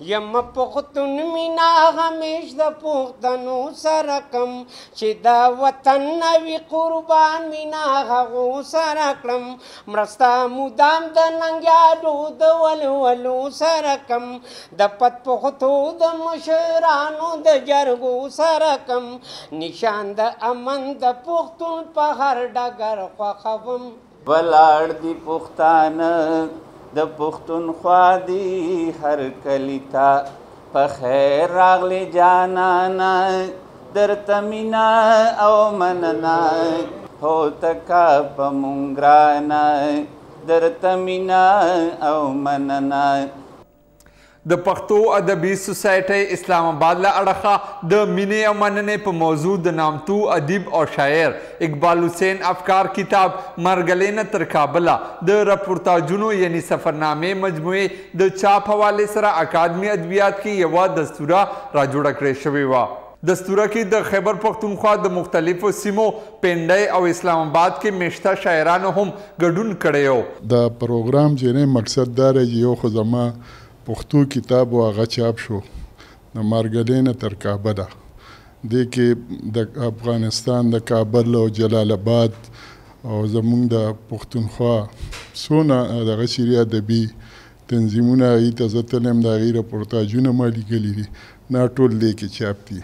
یم پختون مینا همیش د پختنو سره کم چې د وطن نوی قربان مینا هغو سره کړم مرسته مدام د ننګیالو د ولولو سره کم د پت پختو د مشرانو د جرګو سره کم نشان د امن د پختون په هر ډګر خوښوم ولاړ دي پښتانه د پښتونخوا دي هر کلي ته په خیر راغلې جانانه درته مینه او مننه هو تکا په مونږ ګرانه درته مینه او مننه د پښتو ادبي سوسایټۍ اسلام آباد له اړخه د مینې او مننې په موضوع د نامتو ادیب او شاعر اقبال حسین افکار کتاب مرګلې نه تر کابله د راپورتاجونو یعنی سفرنامې مجموعې د چاپ حوالې سره اکادمي ادبیات کې یوه دستوره راجوړه کړې شوې وه دستوره کې د خیبر پښتونخوا د مختلفو سیمو پنډۍ او اسلام آباد کې میشته شاعرانو هم ګډون کړی و د پروګرام چې مقصد دا دی یو خو زما پښتو کتاب و هغه چاپ شو د مرګلې نه تر کابله دې کې د افغانستان د کابل او جلال آباد او زمونږ د پښتونخوا څونه دغه شعري ادبي تنظیمونه هغې ته زه تللی یم د هغې راپورتاژونه ما لیکلي دي نه ټول دې کې چاپ دي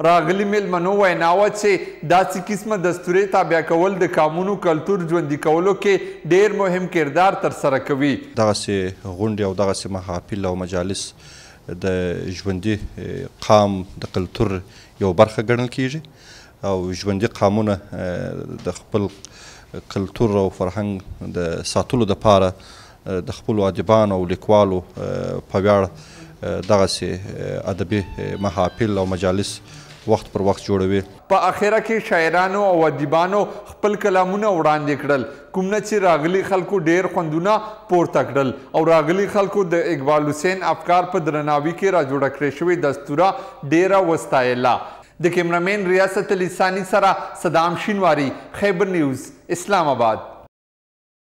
راغلي میلمنو ویناوه چې داسې قسمه دستورې تابع کول د قامونو کلتور ژوندي کولو کې ډیر مهم کردار ترسره کوي دغسې غونډې او دغسې محافل او مجالس د ژوندي قام د کلتور یو برخه ګڼل کیږي او ژوندي قامونه د خپل کلتور او فرهنګ د ساتلو دپاره د خپلو ادیبانو او لیکوالو په ویاړ دغسې ادبي محافل او مجالس وخت پر وخت جوړوي په اخره کې شاعرانو او ادیبانو خپل کلامونه وړاندې کړل کوم نه چې راغلي خلکو ډیر خوندونه پورته کړل او راغلي خلکو د اقبال حسین افکار په درناوي کې راجوړه کړې شوې دستوره ډیره وستایله د کیمرامین ریاست علی ثاني سره صدام شینواری خیبر نیوز اسلام آباد